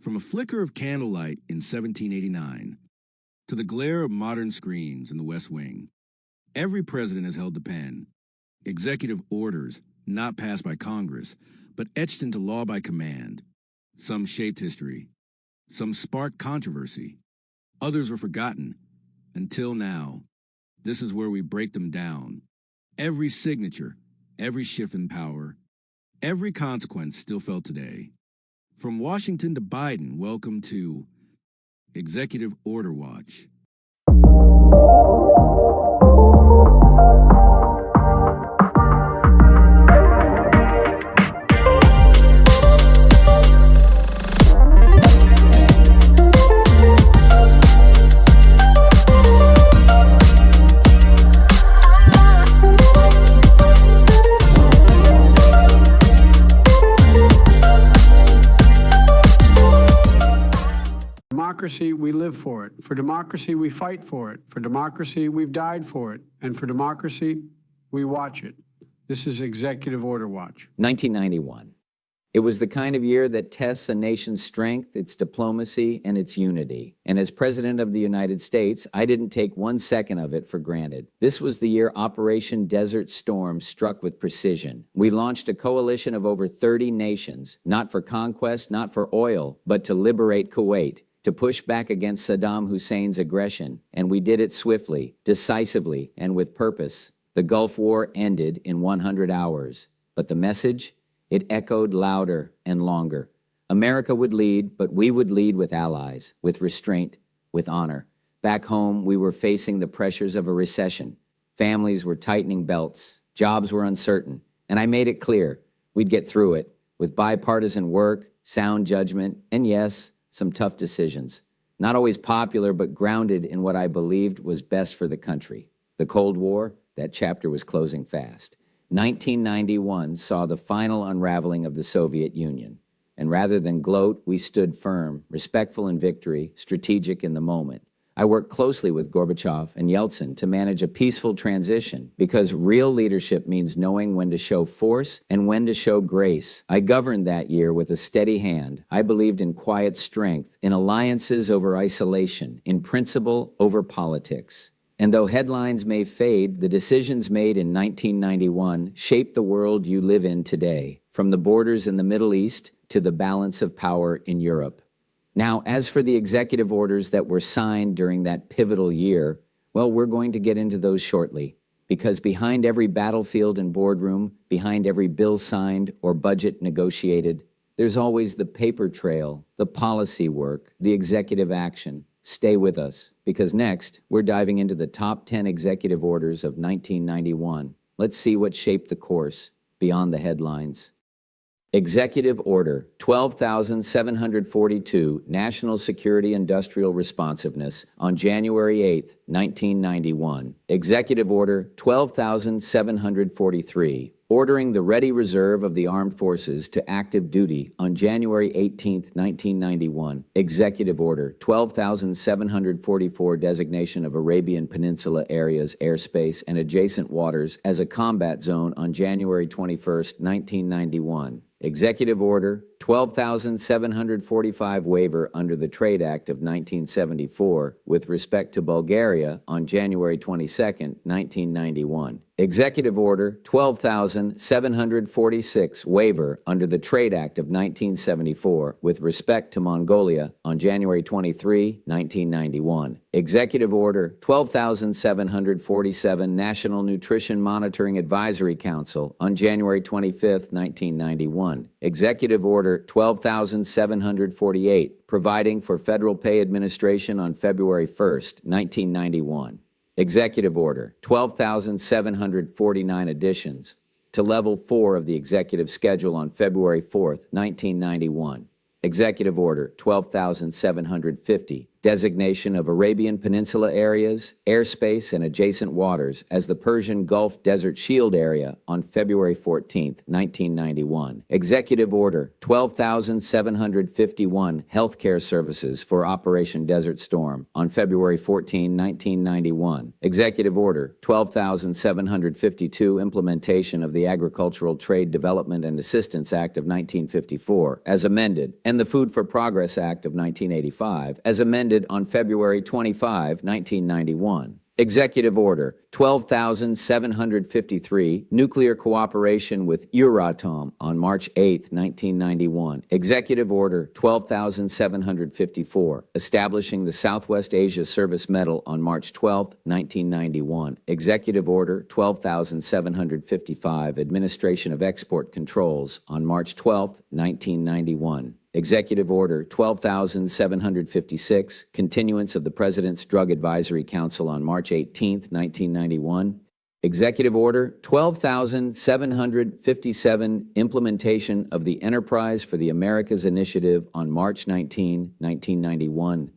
From a flicker of candlelight in 1789 to the glare of modern screens in the West Wing, every president has held the pen. Executive orders not passed by Congress, but etched into law by command. Some shaped history. Some sparked controversy. Others were forgotten. Until now. This is where we break them down. Every signature, every shift in power, every consequence still felt today. From Washington to Biden, welcome to Executive Order Watch. Democracy, we live for it. For democracy, we fight for it. For democracy, we've died for it. And for democracy, we watch it. This is Executive Order Watch. 1991. It was the kind of year that tests a nation's strength, its diplomacy, and its unity. And as President of the United States, I didn't take 1 second of it for granted. This was the year Operation Desert Storm struck with precision. We launched a coalition of over 30 nations, not for conquest, not for oil, but to liberate Kuwait, to push back against Saddam Hussein's aggression, and we did it swiftly, decisively, and with purpose. The Gulf War ended in 100 hours, but the message? It echoed louder and longer. America would lead, but we would lead with allies, with restraint, with honor. Back home, we were facing the pressures of a recession. Families were tightening belts, jobs were uncertain, and I made it clear we'd get through it with bipartisan work, sound judgment, and yes, some tough decisions. Not always popular, but grounded in what I believed was best for the country. The Cold War, that chapter was closing fast. 1991 saw the final unraveling of the Soviet Union. And rather than gloat, we stood firm, respectful in victory, strategic in the moment. I worked closely with Gorbachev and Yeltsin to manage a peaceful transition because real leadership means knowing when to show force and when to show grace. I governed that year with a steady hand. I believed in quiet strength, in alliances over isolation, in principle over politics. And though headlines may fade, the decisions made in 1991 shaped the world you live in today, from the borders in the Middle East to the balance of power in Europe. Now, as for the executive orders that were signed during that pivotal year, well, we're going to get into those shortly, because behind every battlefield and boardroom, behind every bill signed or budget negotiated, there's always the paper trail, the policy work, the executive action. Stay with us, because next, we're diving into the top 10 executive orders of 1991. Let's see what shaped the course beyond the headlines. Executive Order 12,742, National Security Industrial Responsiveness, on January 8, 1991. Executive Order 12,743, ordering the ready reserve of the armed forces to active duty on January 18, 1991. Executive Order 12,744, designation of Arabian Peninsula areas, airspace, and adjacent waters as a combat zone on January 21, 1991. Executive Order 12,745, waiver under the Trade Act of 1974 with respect to Bulgaria on January 22, 1991. Executive Order 12,746, waiver under the Trade Act of 1974 with respect to Mongolia on January 23, 1991. Executive Order 12,747, National Nutrition Monitoring Advisory Council on January 25, 1991. Executive Order 12,748, providing for federal pay administration on February 1, 1991. Executive Order 12,749, additions to Level 4 of the Executive Schedule on February 4, 1991. Executive Order 12,750, designation of Arabian Peninsula areas, airspace, and adjacent waters as the Persian Gulf Desert Shield Area on February 14, 1991. Executive Order 12,751 Healthcare Services for Operation Desert Storm on February 14, 1991. Executive Order 12,752 Implementation of the Agricultural Trade Development and Assistance Act of 1954 as amended, and the Food for Progress Act of 1985 as amended on February 25, 1991. Executive Order 12,753, Nuclear Cooperation with Euratom on March 8, 1991. Executive Order 12,754, establishing the Southwest Asia Service Medal on March 12, 1991. Executive Order 12,755, Administration of Export Controls on March 12, 1991. Executive Order 12,756, continuance of the President's Drug Advisory Council on March 18, 1991. Executive Order 12,757, implementation of the Enterprise for the Americas Initiative on March 19, 1991.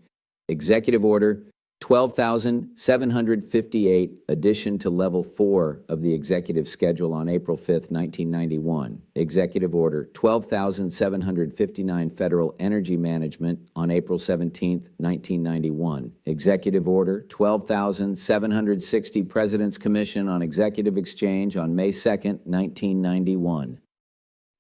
Executive Order 12,758, addition to Level 4 of the Executive Schedule on April 5, 1991. Executive Order 12,759, Federal Energy Management on April 17, 1991. Executive Order 12,760, President's Commission on Executive Exchange on May 2, 1991.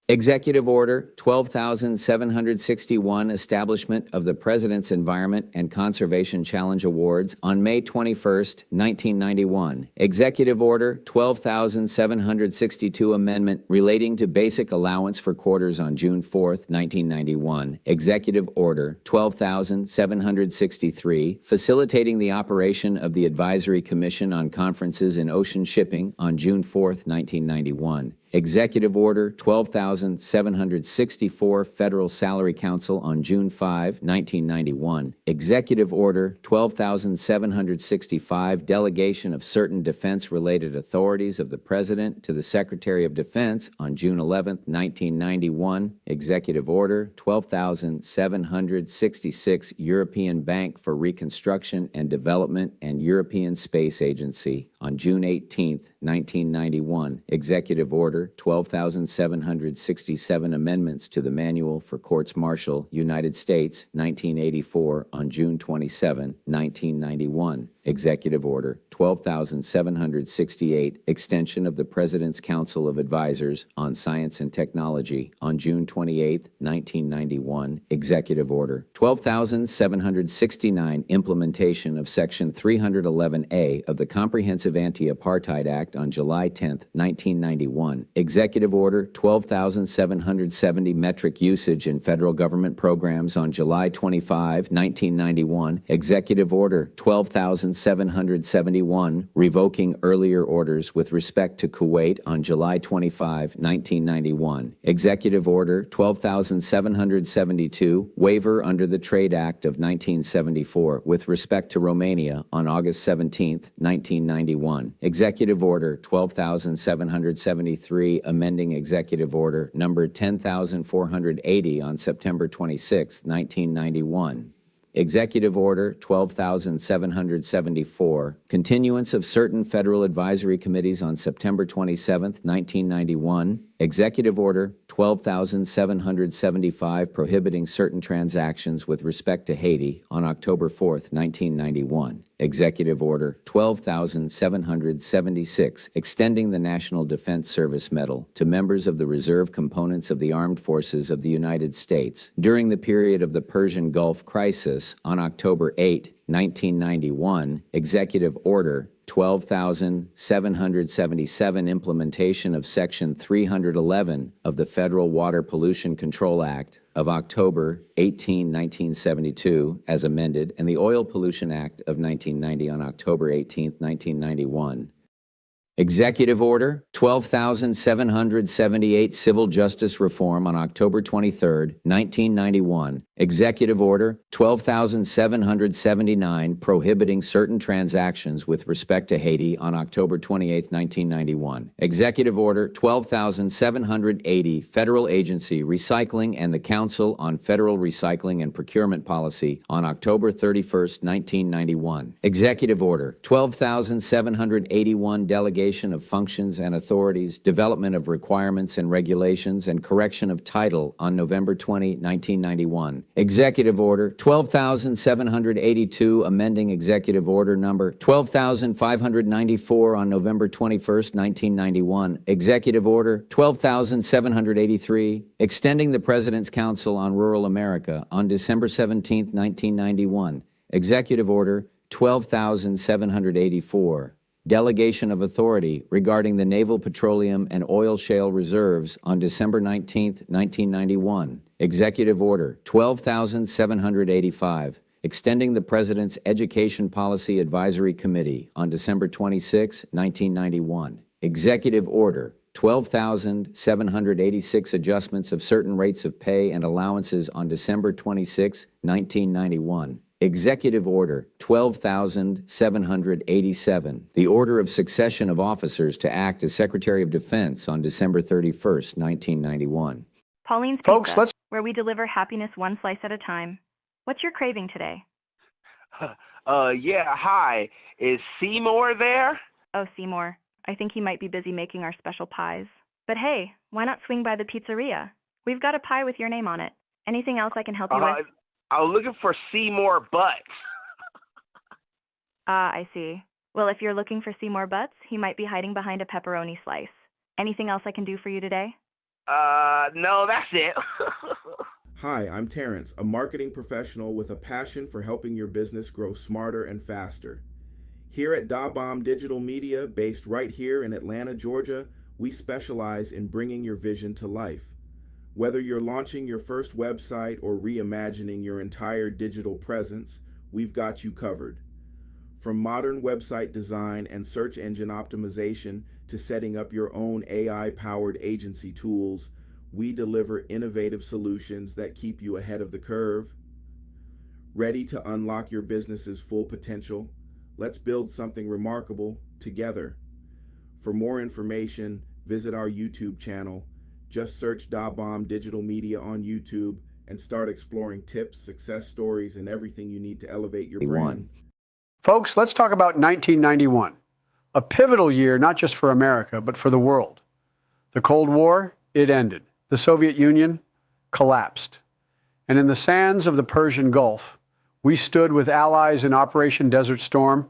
Executive Order 12,761, establishment of the President's Environment and Conservation Challenge Awards on May 21, 1991. Executive Order 12,762, amendment relating to basic allowance for quarters on June 4, 1991. Executive Order 12,763, facilitating the operation of the Advisory Commission on Conferences in Ocean Shipping on June 4, 1991. Executive Order 12,764, Federal Salary Council on June 5, 1991. Executive Order 12,765, delegation of certain defense-related authorities of the President to the Secretary of Defense on June 11, 1991. Executive Order 12,766, European Bank for Reconstruction and Development and European Space Agency on June 18, 1991. Executive Order 12,767, amendments to the Manual for Courts-Martial, United States, 1984 on June 27, 1991. Executive Order 12,768, extension of the President's Council of Advisors on Science and Technology on June 28, 1991. Executive Order 12,769, implementation of Section 311A of the Comprehensive Anti-Apartheid Act on July 10, 1991. Executive Order 12,770, metric usage in federal government programs on July 25, 1991. Executive Order 12,771, revoking earlier orders with respect to Kuwait on July 25, 1991. Executive Order 12,772, waiver under the Trade Act of 1974 with respect to Romania on August 17, 1991. Executive Order 12,773, amending Executive Order number 10,480 on September 26, 1991. Executive Order 12,774, continuance of certain federal advisory committees on September 27, 1991. Executive Order 12,775, prohibiting certain transactions with respect to Haiti on October 4, 1991. Executive Order 12,776, extending the National Defense Service Medal to members of the reserve components of the Armed Forces of the United States during the period of the Persian Gulf Crisis on October 8, 1991. Executive Order 12,777, implementation of Section 311 of the Federal Water Pollution Control Act of October 18, 1972, as amended, and the Oil Pollution Act of 1990 on October 18, 1991. Executive Order 12,778 Civil Justice Reform on October 23, 1991. Executive Order 12,779 Prohibiting Certain Transactions with Respect to Haiti on October 28, 1991. Executive Order 12,780 Federal Agency Recycling and the Council on Federal Recycling and Procurement Policy on October 31, 1991. Executive Order 12,781 Delegation of Functions and Authorities, Development of Requirements and Regulations, and Correction of Title on November 20, 1991. Executive Order 12,782, amending Executive Order Number 12,594 on November 21, 1991. Executive Order 12,783, extending the President's Council on Rural America on December 17, 1991. Executive Order 12,784. Delegation of authority regarding the naval petroleum and oil shale reserves on December 19, 1991. Executive Order 12,785, extending the President's Education Policy Advisory Committee on December 26, 1991. Executive Order 12,786, adjustments of certain rates of pay and allowances on December 26, 1991. Executive Order 12,787, the order of succession of officers to act as Secretary of Defense on December 31st, 1991. Pauline's Folks, Pizza, let's... where we deliver happiness one slice at a time. What's your craving today? Yeah, hi. Is Seymour there? Oh, Seymour. I think he might be busy making our special pies. But hey, why not swing by the pizzeria? We've got a pie with your name on it. Anything else I can help you with? I was looking for Seymour Butts. I see. Well, if you're looking for Seymour Butts, he might be hiding behind a pepperoni slice. Anything else I can do for you today? No, that's it. Hi, I'm Terrence, a marketing professional with a passion for helping your business grow smarter and faster. Here at DaBomb Digital Media, based right here in Atlanta, Georgia, we specialize in bringing your vision to life. Whether you're launching your first website or reimagining your entire digital presence, we've got you covered. From modern website design and search engine optimization to setting up your own AI-powered agency tools, we deliver innovative solutions that keep you ahead of the curve. Ready to unlock your business's full potential? Let's build something remarkable together. For more information, visit our YouTube channel. Just search DaBomb Digital Media on YouTube and start exploring tips, success stories, and everything you need to elevate your brand. Folks, let's talk about 1991, a pivotal year not just for America, but for the world. The Cold War, it ended. The Soviet Union collapsed. And in the sands of the Persian Gulf, we stood with allies in Operation Desert Storm,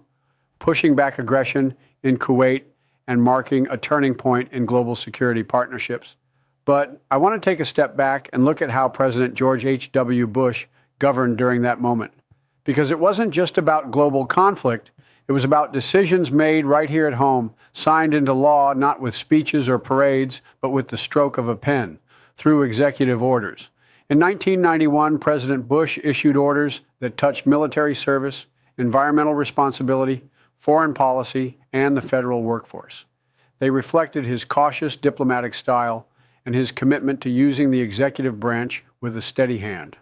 pushing back aggression in Kuwait and marking a turning point in global security partnerships. But I want to take a step back and look at how President George H.W. Bush governed during that moment. Because it wasn't just about global conflict, it was about decisions made right here at home, signed into law not with speeches or parades, but with the stroke of a pen, through executive orders. In 1991, President Bush issued orders that touched military service, environmental responsibility, foreign policy, and the federal workforce. They reflected his cautious diplomatic style and his commitment to using the executive branch with a steady hand.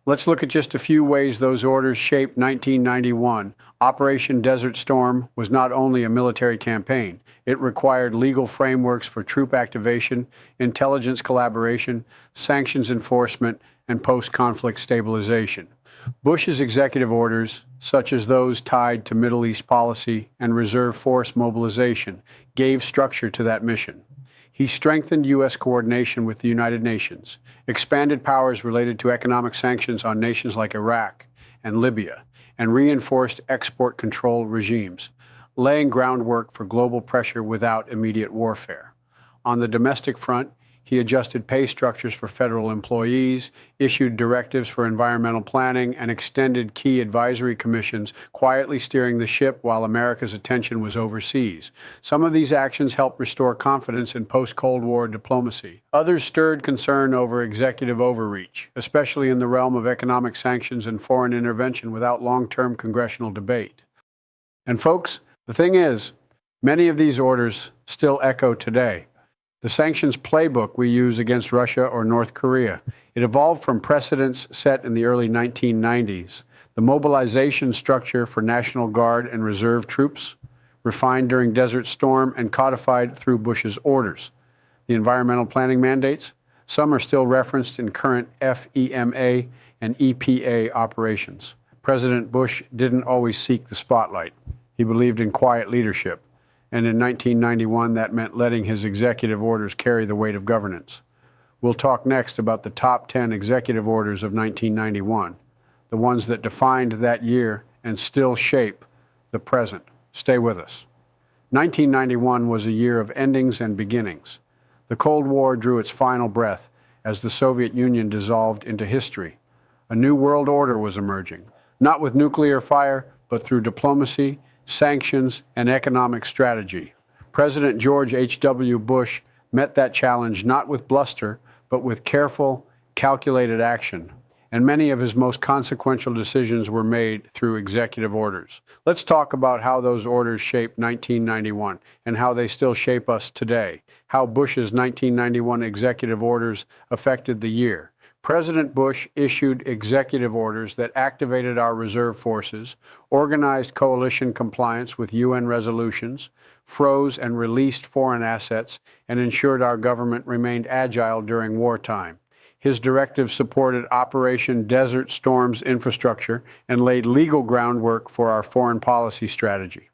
Let's look at just a few ways those orders shaped 1991. Operation Desert Storm was not only a military campaign. It required legal frameworks for troop activation, intelligence collaboration, sanctions enforcement, and post-conflict stabilization. Bush's executive orders, such as those tied to Middle East policy and reserve force mobilization, gave structure to that mission. He strengthened U.S. coordination with the United Nations, expanded powers related to economic sanctions on nations like Iraq and Libya, and reinforced export control regimes, laying groundwork for global pressure without immediate warfare. On the domestic front, he adjusted pay structures for federal employees, issued directives for environmental planning, and extended key advisory commissions, quietly steering the ship while America's attention was overseas. Some of these actions helped restore confidence in post-Cold War diplomacy. Others stirred concern over executive overreach, especially in the realm of economic sanctions and foreign intervention without long-term congressional debate. And folks, the thing is, Many of these orders still echo today. The sanctions playbook we use against Russia or North Korea. It evolved from precedents set in the early 1990s. The mobilization structure for National Guard and Reserve troops, refined during Desert Storm and codified through Bush's orders. The environmental planning mandates, some are still referenced in current FEMA and EPA operations. President Bush didn't always seek the spotlight. He believed in quiet leadership. And in 1991, that meant letting his executive orders carry the weight of governance. We'll talk next about the top 10 executive orders of 1991, the ones that defined that year and still shape the present. Stay with us. 1991 was a year of endings and beginnings. The Cold War drew its final breath as the Soviet Union dissolved into history. A new world order was emerging, not with nuclear fire, but through diplomacy, sanctions, and economic strategy. President George H.W. Bush met that challenge not with bluster, but with careful, calculated action. And many of his most consequential decisions were made through executive orders. Let's talk about how those orders shaped 1991 and how they still shape us today, how Bush's 1991 executive orders affected the year. President Bush issued executive orders that activated our reserve forces, organized coalition compliance with UN resolutions, froze and released foreign assets, and ensured our government remained agile during wartime. His directives supported Operation Desert Storm's infrastructure and laid legal groundwork for our foreign policy strategy.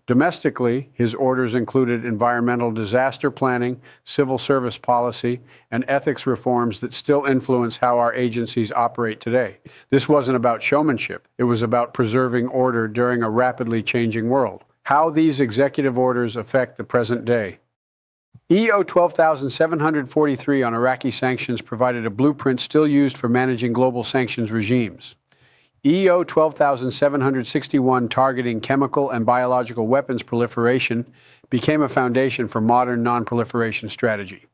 Domestically, his orders included environmental disaster planning, civil service policy, and ethics reforms that still influence how our agencies operate today. This wasn't about showmanship. It was about preserving order during a rapidly changing world. How these executive orders affect the present day. EO 12743 on Iraqi sanctions provided a blueprint still used for managing global sanctions regimes. EO 12761 targeting chemical and biological weapons proliferation became a foundation for modern non-proliferation strategy.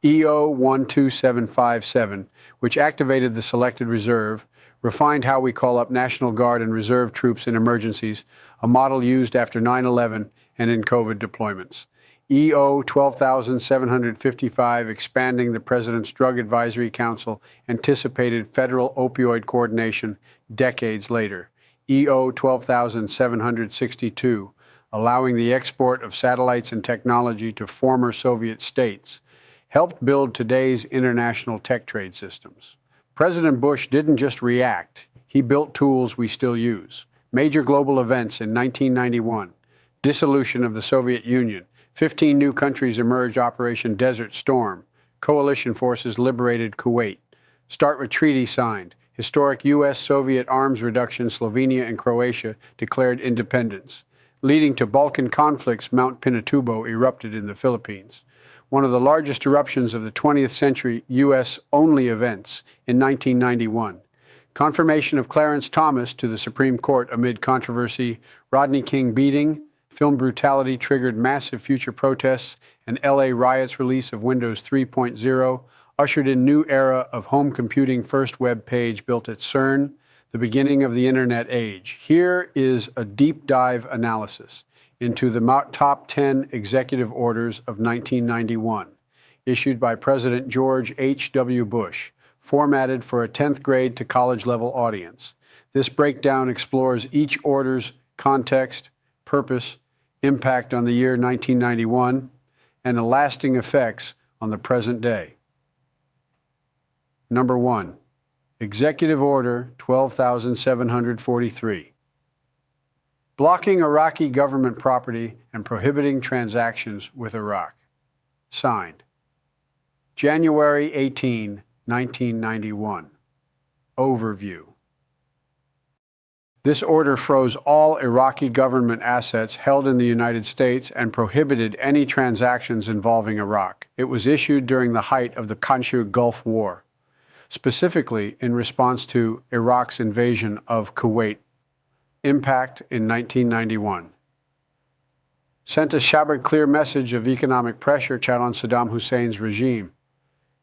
EO 12757, which activated the selected reserve, refined how we call up National Guard and Reserve troops in emergencies, a model used after 9/11 and in COVID deployments. EO 12755, expanding the President's Drug Advisory Council, anticipated federal opioid coordination decades later. EO 12762, allowing the export of satellites and technology to former Soviet states, helped build today's international tech trade systems. President Bush didn't just react, he built tools we still use. Major global events in 1991, dissolution of the Soviet Union, 15 new countries emerged Operation Desert Storm. Coalition forces liberated Kuwait. START with treaty signed. Historic U.S.-Soviet arms reduction. Slovenia and Croatia declared independence. Leading to Balkan conflicts, Mount Pinatubo erupted in the Philippines. One of the largest eruptions of the 20th century U.S.-only events in 1991. Confirmation of Clarence Thomas to the Supreme Court amid controversy. Rodney King beating. Film brutality triggered massive future protests, and LA riots. Release of Windows 3.0 ushered in new era of home computing. First web page built at CERN, the beginning of the internet age. Here is a deep dive analysis into the top 10 executive orders of 1991, issued by President George H.W. Bush, formatted for a 10th grade to college level audience. This breakdown explores each order's context, purpose, impact on the year 1991, and the lasting effects on the present day. Number 1, Executive Order 12743. Blocking Iraqi government property and prohibiting transactions with Iraq. Signed, January 18, 1991. Overview. This order froze all Iraqi government assets held in the United States and prohibited any transactions involving Iraq. It was issued during the height of the Khashoggi Gulf War, specifically in response to Iraq's invasion of Kuwait. Impact in 1991. Sent a sharp, clear message of economic pressure on Saddam Hussein's regime.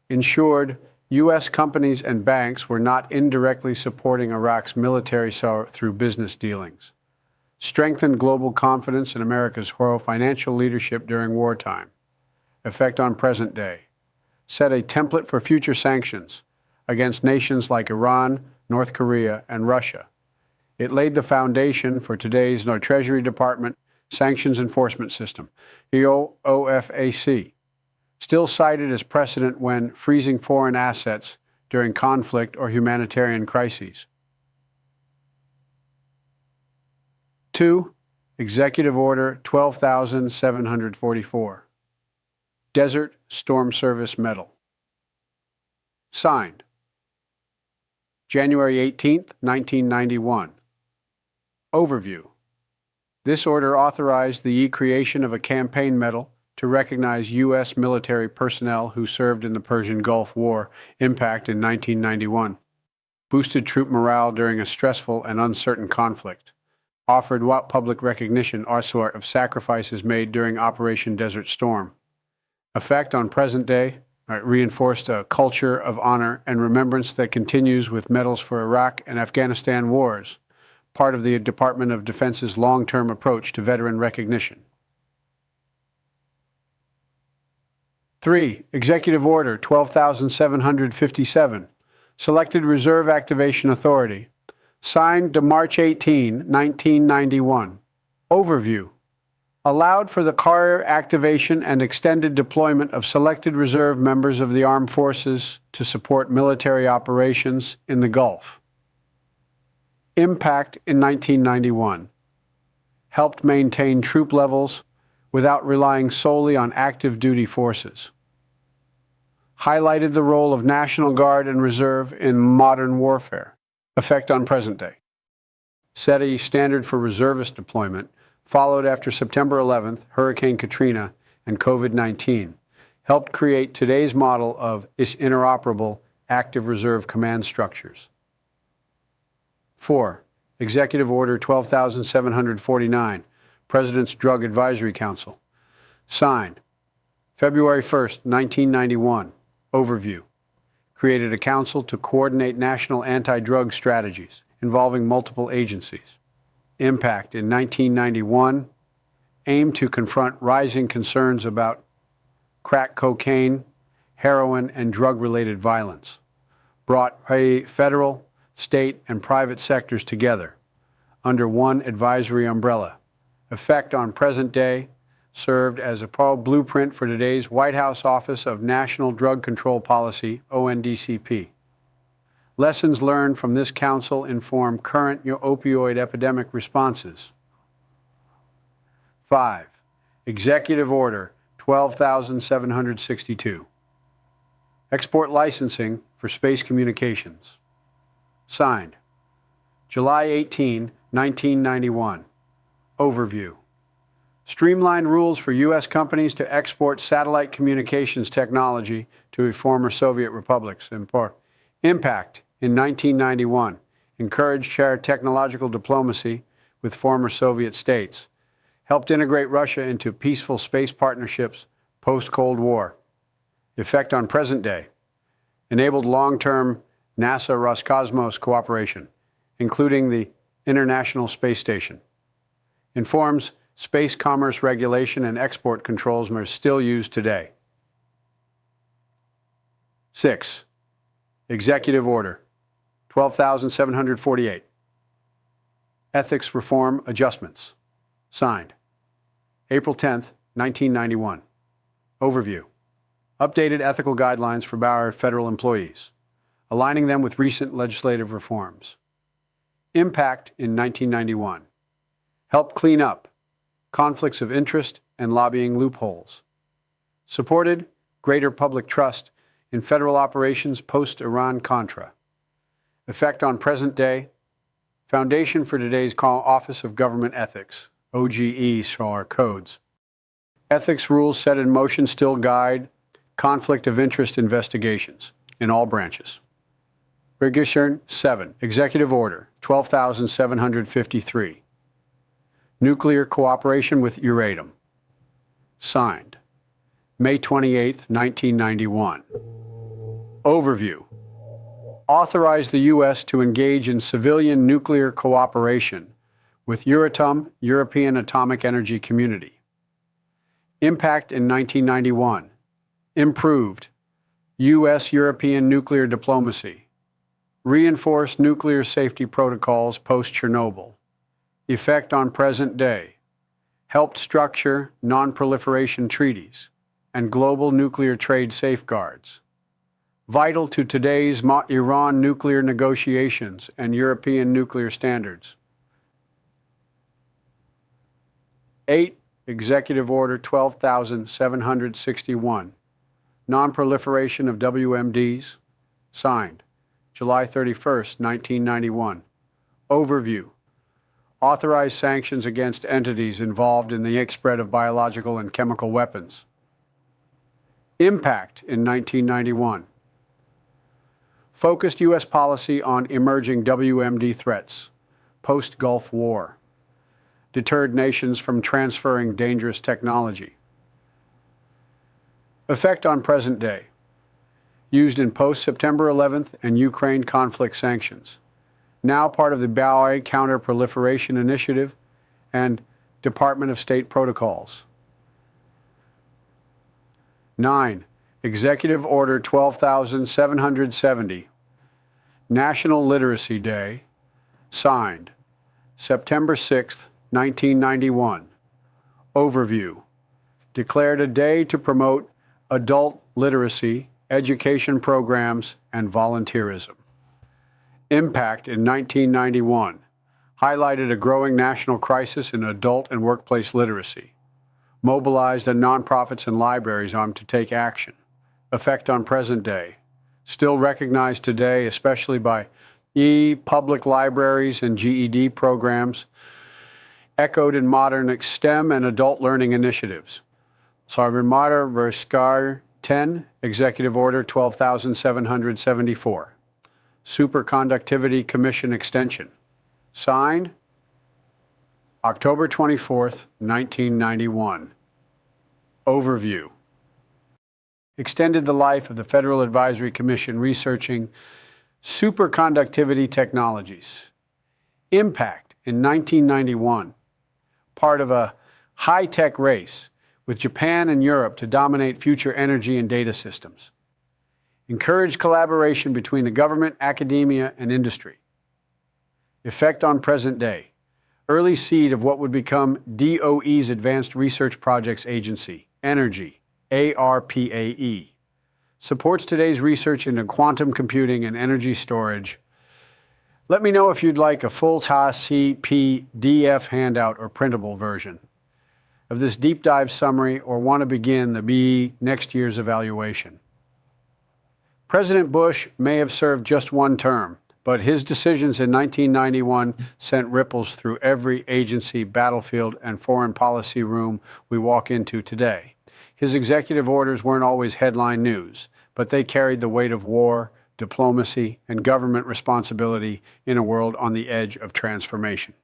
Ensured U.S. companies and banks were not indirectly supporting Iraq's military through business dealings. strengthened global confidence in America's financial leadership during wartime. Effect on present day. Set a template for future sanctions against nations like Iran, North Korea, and Russia. It laid the foundation for today's Treasury Department sanctions enforcement system, the OFAC, still cited as precedent when freezing foreign assets during conflict or humanitarian crises. 2. Executive Order 12,744. Desert Storm Service Medal. Signed January 18, 1991. Overview. This order authorized the creation of a campaign medal to recognize U.S. military personnel who served in the Persian Gulf War impact in 1991, boosted troop morale during a stressful and uncertain conflict, offered public recognition of sacrifices made during Operation Desert Storm. Effect on present day, reinforced a culture of honor and remembrance that continues with medals for Iraq and Afghanistan wars, part of the Department of Defense's long-term approach to veteran recognition. 3. Executive Order 12,757, Selected Reserve Activation Authority, signed March 18, 1991. Overview. Allowed for the activation and extended deployment of selected reserve members of the armed forces to support military operations in the Gulf. Impact in 1991. Helped maintain troop levels without relying solely on active duty forces. Highlighted the role of National Guard and Reserve in modern warfare. Effect on present day. Set a standard for reservist deployment, followed after September 11th, Hurricane Katrina, and COVID-19, helped create today's model of interoperable active reserve command structures. 4. Executive Order 12,749, President's Drug Advisory Council. Signed February 1st, 1991. Overview. Created a council to coordinate national anti-drug strategies involving multiple agencies. Impact in 1991, aimed to confront rising concerns about crack cocaine, heroin, and drug-related violence. Brought federal, state, and private sectors together under one advisory umbrella. Effect on present day, served as a blueprint for today's White House Office of National Drug Control Policy, ONDCP. Lessons learned from this council inform current opioid epidemic responses. 5. Executive Order 12,762. Export licensing for space communications. Signed July 18, 1991. Overview. Streamlined rules for U.S. companies to export satellite communications technology to former Soviet republics. Impact in 1991. Encouraged technological diplomacy with former Soviet states. Helped integrate Russia into peaceful space partnerships post-Cold War. Effect on present day. Enabled long-term NASA Roscosmos cooperation, including the International Space Station. Informs space commerce regulation and export controls are still used today. 6. Executive Order 12,748. Ethics Reform Adjustments. Signed April 10, 1991. Overview. Updated ethical guidelines for our federal employees, aligning them with recent legislative reforms. Impact in 1991. Helped clean up conflicts of interest and lobbying loopholes. Supported greater public trust in federal operations post-Iran-Contra. Effect on present day. Foundation for today's Office of Government Ethics, OGE codes. Ethics rules set in motion still guide conflict of interest investigations in all branches. Regulation 7. Executive Order 12,753. Nuclear cooperation with Euratom. Signed May 28, 1991. Overview. Authorized the U.S. to engage in civilian nuclear cooperation with Euratom, European Atomic Energy Community. Impact in 1991. Improved U.S.-European nuclear diplomacy. Reinforced nuclear safety protocols post-Chernobyl. Effect on present day. Helped structure non-proliferation treaties and global nuclear trade safeguards. Vital to today's Iran nuclear negotiations and European nuclear standards. 8. Executive Order 12,761. Non-proliferation of WMDs. Signed July 31st, 1991. Overview. Authorized sanctions against entities involved in the spread of biological and chemical weapons. Impact in 1991. Focused U.S. policy on emerging WMD threats, post-Gulf War. Deterred nations from transferring dangerous technology. Effect on present day. Used in post-September 11th and Ukraine conflict sanctions. Now part of the BAOI Counter-Proliferation Initiative and Department of State protocols. 9. Executive Order 12,770. National Literacy Day. Signed September 6, 1991. Overview. Declared a day to promote adult literacy, education programs, and volunteerism. Impact in 1991. Highlighted a growing national crisis in adult and workplace literacy. Mobilized the nonprofits and libraries on to take action. Effect on present day. Still recognized today, especially by public libraries and GED programs, echoed in modern STEM and adult learning initiatives. Sarvimata Verskar 10, Executive Order 12,774. Superconductivity Commission Extension. Signed October 24th, 1991. Overview. Extended the life of the Federal Advisory Commission researching superconductivity technologies. Impact in 1991. Part of a high-tech race with Japan and Europe to dominate future energy and data systems. Encourage collaboration between the government, academia, and industry. Effect on present day. Early seed of what would become DOE's Advanced Research Projects Agency, Energy, ARPAE. Supports today's research into quantum computing and energy storage. Let me know if you'd like a full TACP PDF handout or printable version of this deep dive summary or want to begin the BE next year's evaluation. President Bush may have served just one term, but his decisions in 1991 sent ripples through every agency, battlefield, and foreign policy room we walk into today. His executive orders weren't always headline news, but they carried the weight of war, diplomacy, and government responsibility in a world on the edge of transformation.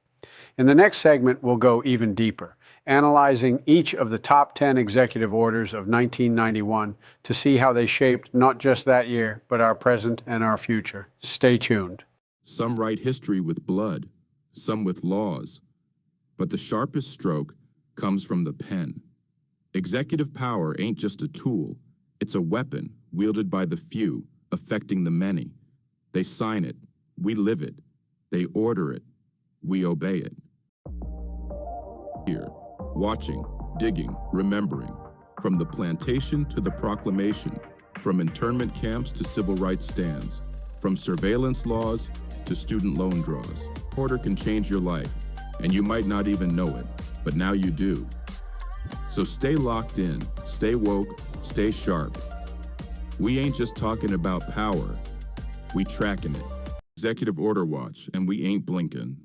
In the next segment, we'll go even deeper, analyzing each of the top 10 executive orders of 1991 to see how they shaped not just that year, but our present and our future. Stay tuned. Some write history with blood, some with laws, but the sharpest stroke comes from the pen. Executive power ain't just a tool, it's a weapon wielded by the few, affecting the many. They sign it, we live it. They order it, we obey it. Here, watching, digging, remembering, from the plantation to the proclamation, from internment camps to civil rights stands, from surveillance laws to student loan draws. Order can change your life, and you might not even know it, but now you do. So stay locked in, stay woke, stay sharp. We ain't just talking about power, we tracking it. Executive Order Watch, and we ain't blinking.